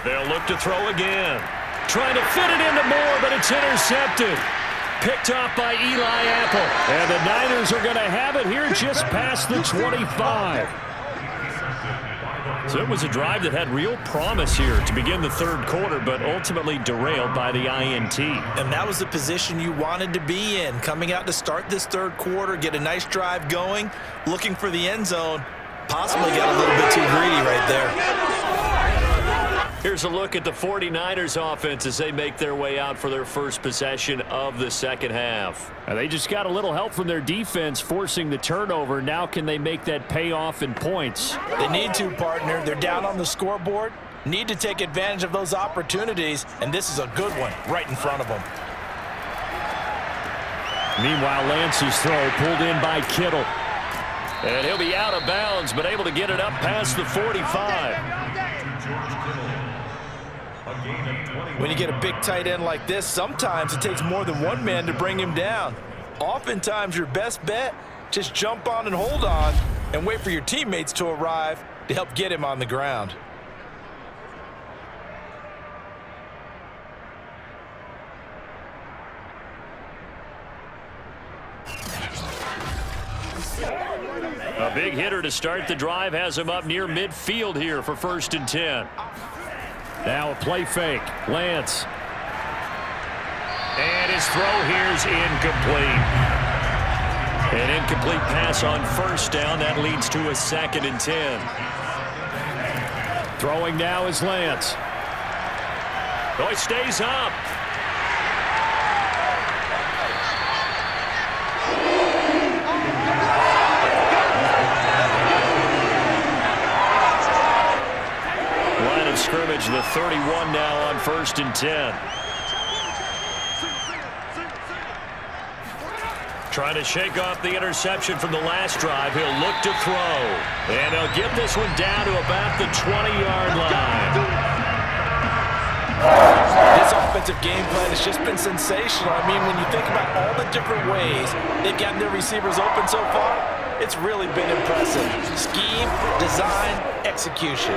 A: They'll look to throw again. Trying to fit it into Moore, but it's intercepted. Picked off by Eli Apple.
C: And the Niners are going to have it here just past the 25.
A: So it was a drive that had real promise here to begin the third quarter, but ultimately derailed by the INT.
B: And that was the position you wanted to be in, coming out to start this third quarter, get a nice drive going, looking for the end zone. Possibly got a little bit too greedy right there.
A: Here's a look at the 49ers offense as they make their way out for their first possession of the second half.
C: And they just got a little help from their defense forcing the turnover. Now can they make that pay off in points?
B: They need to, partner. They're down on the scoreboard. Need to take advantage of those opportunities, and this is a good one right in front of them.
C: Meanwhile, Lance's throw pulled in by Kittle.
A: And he'll be out of bounds, but able to get it up past the 45.
B: When you get a big tight end like this, sometimes it takes more than one man to bring him down. Oftentimes, your best bet, just jump on and hold on and wait for your teammates to arrive to help get him on the ground.
A: A big hitter to start the drive has him up near midfield here for 1st and 10.
C: Now a play fake. Lance.
A: And his throw here's incomplete. An incomplete pass on 1st down. That leads to a 2nd and 10.
C: Throwing now is Lance.
A: Oh, he stays up. Scrimmage, the 31 now on 1st and 10. Trying to shake off the interception from the last drive. He'll look to throw. And he'll get this one down to about the 20-yard line.
B: This offensive game plan has just been sensational. I mean, when you think about all the different ways they've gotten their receivers open so far, it's really been impressive. Scheme, design, execution.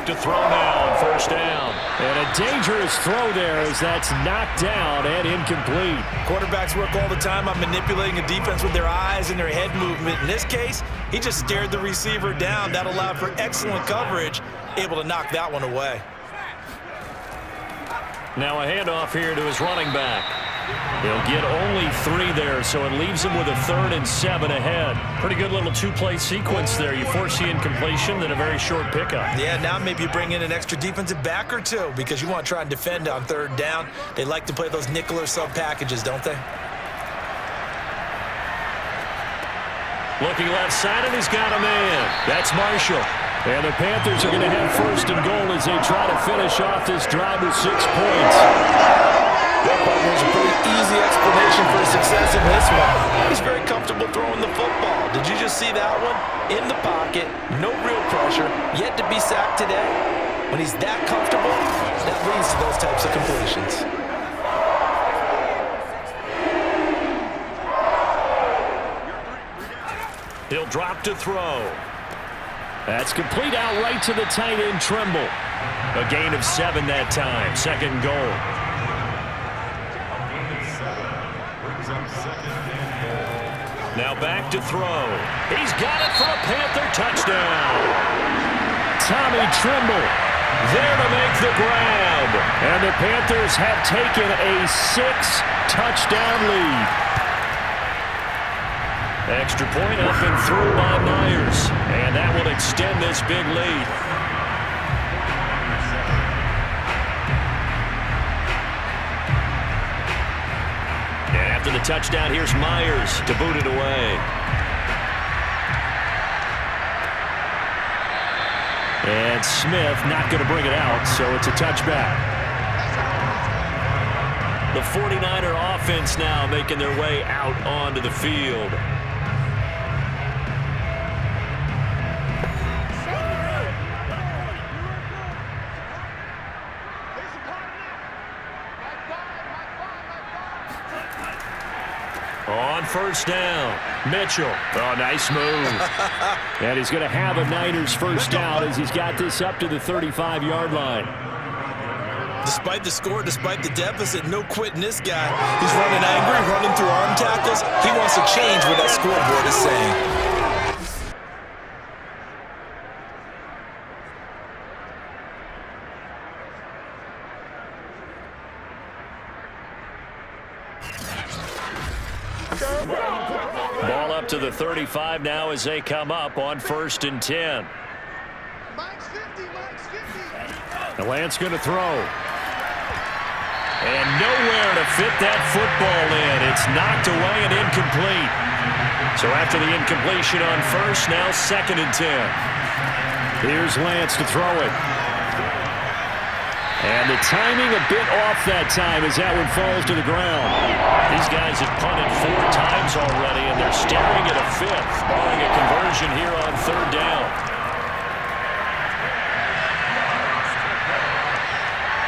A: To throw now on 1st down.
C: And a dangerous throw there as that's knocked down and incomplete.
B: Quarterbacks work all the time on manipulating a defense with their eyes and their head movement. In this case, he just stared the receiver down. That allowed for excellent coverage, able to knock that one away.
A: Now a handoff here to his running back. He'll get only 3 there, so it leaves him with a 3rd and 7 ahead. Pretty good little two-play sequence there. You force the incompletion, then a very short pickup.
B: Yeah, now maybe you bring in an extra defensive back or two because you want to try and defend on 3rd down. They like to play those nickel or sub packages, don't they?
A: Looking left side, and he's got a man. That's Marshall.
C: And the Panthers are going to have 1st and goal as they try to finish off this drive with 6 points.
B: There's a pretty easy explanation for his success in this one. He's very comfortable throwing the football. Did you just see that one? In the pocket, no real pressure, yet to be sacked today. When he's that comfortable, that leads to those types of completions.
A: He'll drop to throw.
C: That's complete outright to the tight end, Trimble.
A: A gain of 7 that time. 2nd goal. to throw. He's got it for a Panther touchdown. Tommy Tremble there to make the grab. And the Panthers have taken a 6-touchdown lead. Extra point up and through by Myers. And that will extend this big lead. And after the touchdown, here's Myers to boot it away. And Smith not going to bring it out, so it's a touchback. The 49er offense now making their way out onto the field. On first down, Mitchell. Oh, nice move. And he's going to have a Niners first down as he's got this up to the 35-yard line.
B: Despite the score, despite the deficit, no quitting this guy. He's running angry, running through arm tackles. He wants to change what that scoreboard is saying.
A: Ball up to the 35 now as they come up on 1st and 10. The Lance going to throw. And nowhere to fit that football in. It's knocked away and incomplete. So after the incompletion on first, now 2nd and 10. Here's Lance to throw it. And the timing a bit off that time as that one falls to the ground. These guys have punted 4 times already, and they're staring at a 5th, barring a conversion here on 3rd down.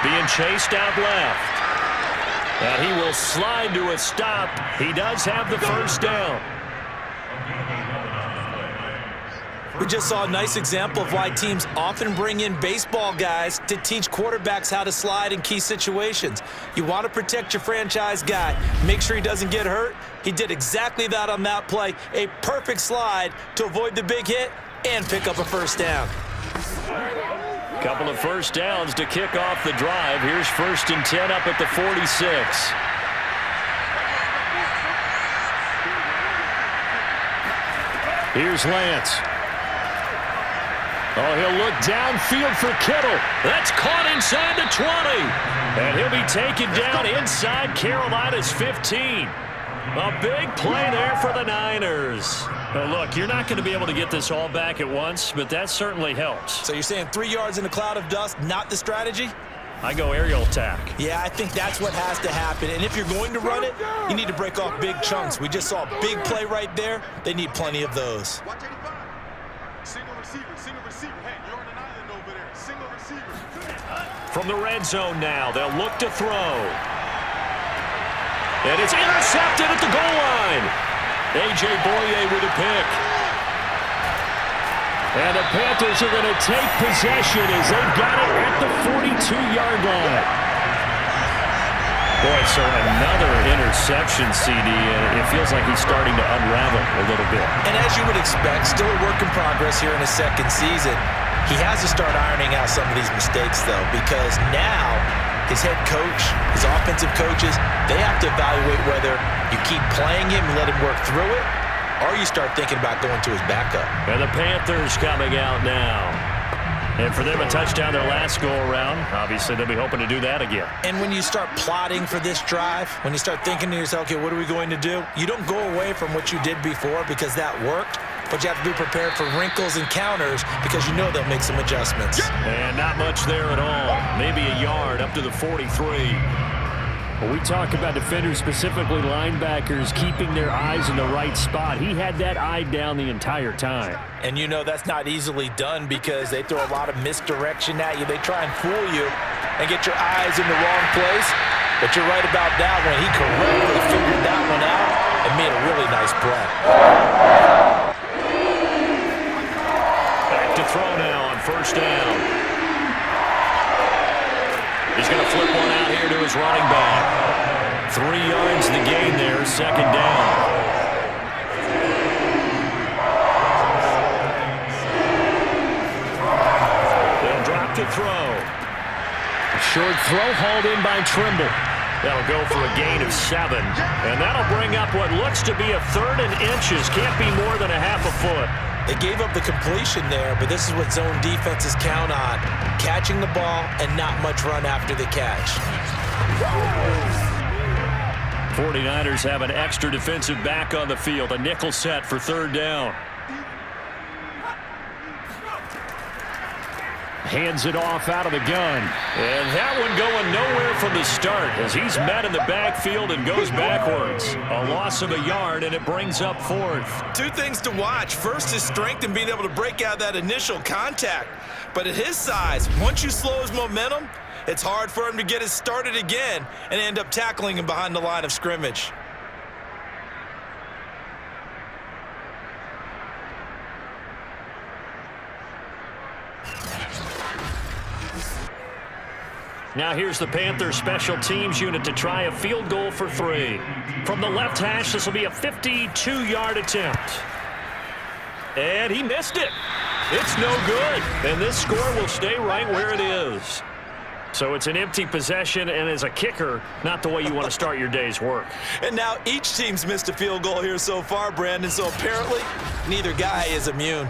A: Being chased out left. And he will slide to a stop. He does have the first down.
B: We just saw a nice example of why teams often bring in baseball guys to teach quarterbacks how to slide in key situations. You want to protect your franchise guy. Make sure he doesn't get hurt. He did exactly that on that play. A perfect slide to avoid the big hit and pick up a first down.
A: Couple of first downs to kick off the drive. Here's 1st and 10 up at the 46. Here's Lance. Oh, he'll look downfield for Kittle. That's caught inside the 20. And he'll be taken down inside Carolina's 15. A big play there for the Niners. Now, look, you're not going to be able to get this all back at once, but that certainly helps.
B: So you're saying 3 yards in a cloud of dust, not the strategy?
A: I go aerial attack.
B: Yeah, I think that's what has to happen. And if you're going to run it, you need to break off big chunks. We just saw a big play right there. They need plenty of those.
A: From the red zone now, they'll look to throw. And it's intercepted at the goal line. A.J. Boye with a pick. And the Panthers are going to take possession as they've got it at the 42-yard line. Boy, sir, another interception, CD, and it feels like he's starting to unravel a little bit.
B: And as you would expect, still a work in progress here in his 2nd season. He has to start ironing out some of these mistakes, though, because now his head coach, his offensive coaches, they have to evaluate whether you keep playing him and let him work through it, or you start thinking about going to his backup.
A: And the Panthers coming out now. And for them, a touchdown their last go-around. Obviously, they'll be hoping to do that again.
B: And when you start plotting for this drive, when you start thinking to yourself, okay, what are we going to do? You don't go away from what you did before because that worked, but you have to be prepared for wrinkles and counters because you know they'll make some adjustments.
A: And not much there at all. Maybe a yard up to the 43. When we talk about defenders, specifically linebackers, keeping their eyes in the right spot, he had that eye down the entire time.
B: And you know that's not easily done because they throw a lot of misdirection at you. They try and fool you and get your eyes in the wrong place. But you're right about that one. He correctly figured that one out and made a really nice play.
A: Back to throw now on 1st down. He's going to flip one out here to his running back. 3 yards the gain there, 2nd down. Short throw hauled in by Trimble. That'll go for a gain of 7. And that'll bring up what looks to be a 3rd and inches. Can't be more than a half a foot.
B: They gave up the completion there, but this is what zone defenses count on. Catching the ball and not much run after the catch.
A: 49ers have an extra defensive back on the field. A nickel set for 3rd down. Hands it off out of the gun. And that one going nowhere from the start as he's met in the backfield and goes backwards. A loss of a yard, and it brings up 4th.
B: 2 things to watch. First, his strength in being able to break out that initial contact. But at his size, once you slow his momentum, it's hard for him to get it started again and end up tackling him behind the line of scrimmage.
A: Now here's the Panthers special teams unit to try a field goal for 3. From the left hash, this will be a 52-yard attempt. And he missed it. It's no good. And this score will stay right where it is. So it's an empty possession, and as a kicker, not the way you want to start your day's work.
B: And now each team's missed a field goal here so far, Brandon, so apparently neither guy is immune.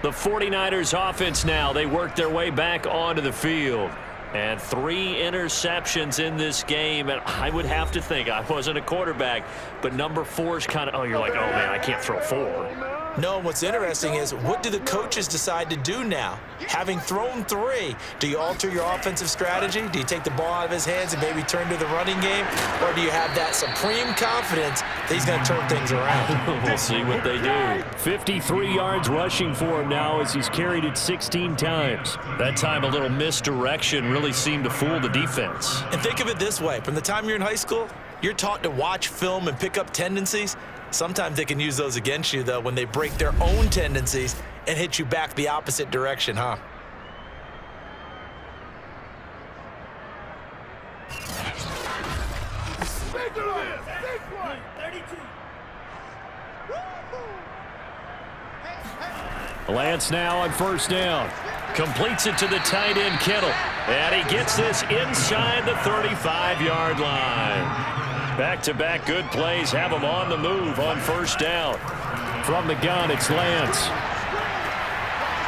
A: The 49ers offense now, they work their way back onto the field. And 3 interceptions in this game. And I would have to think, I wasn't a quarterback, but number 4 is kind of, oh, you're like, oh, man, I can't throw 4.
B: No, what's interesting is what do the coaches decide to do now? Having thrown 3, do you alter your offensive strategy? Do you take the ball out of his hands and maybe turn to the running game? Or do you have that supreme confidence that he's going to turn things around?
A: We'll see what they do. 53 yards rushing for him now as he's carried it 16 times. That time a little misdirection really seemed to fool the defense.
B: And think of it this way. From the time you're in high school, you're taught to watch film and pick up tendencies. Sometimes they can use those against you, though, when they break their own tendencies and hit you back the opposite direction, huh?
A: Lance now on 1st down. Completes it to the tight end, Kittle. And he gets this inside the 35-yard line. Back-to-back good plays have him on the move on 1st down. From the gun, it's Lance.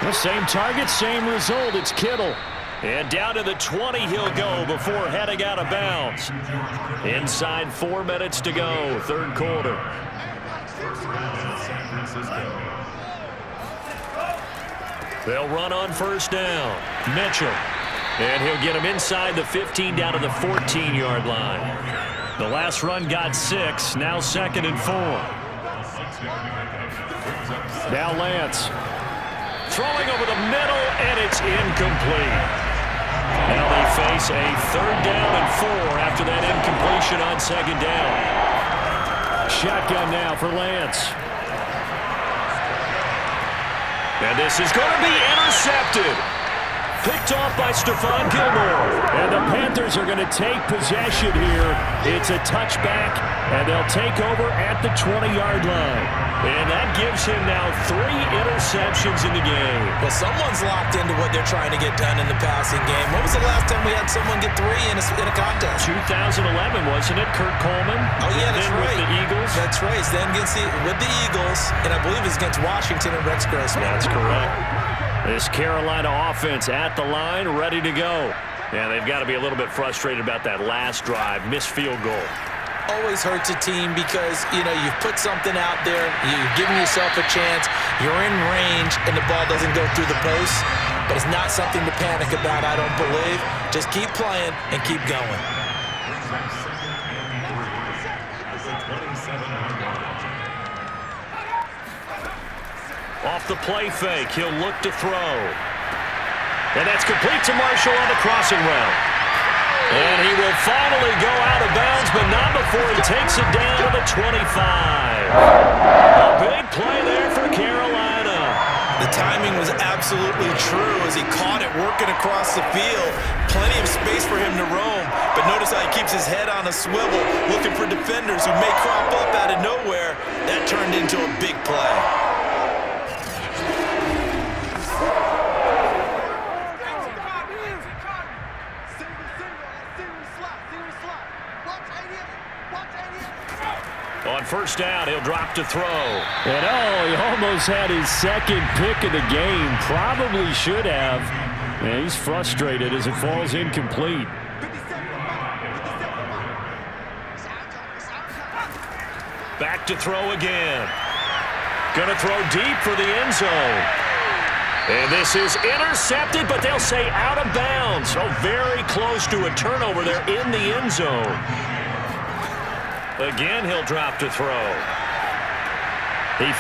A: The same target, same result. It's Kittle. And down to the 20 he'll go before heading out of bounds. Inside 4 minutes to go, 3rd quarter. They'll run on 1st down. Mitchell. And he'll get him inside the 15 down to the 14-yard line. The last run got 6, now 2nd and 4. Now Lance. Throwing over the middle, and it's incomplete. Now they face a 3rd down and 4 after that incompletion on 2nd down. Shotgun now for Lance. And this is going to be intercepted. Picked off by Stephon Gilmore. And the Panthers are going to take possession here. It's a touchback, and they'll take over at the 20-yard line. And that gives him now 3 interceptions in the game.
B: Well, someone's locked into what they're trying to get done in the passing game. When was the last time we had someone get 3 in a contest?
A: 2011, wasn't it? Kurt Coleman.
B: Oh, yeah, that's right.
A: With the Eagles.
B: That's right. Then with the Eagles, and I believe it's against Washington and Rex Grossman.
A: That's correct. This Carolina offense at the line, ready to go. Yeah, they've got to be a little bit frustrated about that last drive, missed field goal.
B: Always hurts a team because, you've put something out there, you've given yourself a chance, you're in range, and the ball doesn't go through the post. But it's not something to panic about, I don't believe. Just keep playing and keep going.
A: Off the play fake, he'll look to throw. And that's complete to Marshall on the crossing route. And he will finally go out of bounds, but not before he takes it down to the 25. A big play there for Carolina.
B: The timing was absolutely true as he caught it working across the field. Plenty of space for him to roam, but notice how he keeps his head on a swivel, looking for defenders who may crop up out of nowhere. That turned into a big play.
A: first down. He'll drop to throw.
C: And he almost had his second pick of the game. Probably should have. And he's frustrated as it falls incomplete.
A: Back to throw again. Going to throw deep for the end zone. And this is intercepted, but they'll say out of bounds. Oh, very close to a turnover there in the end zone. Again, he'll drop to throw. He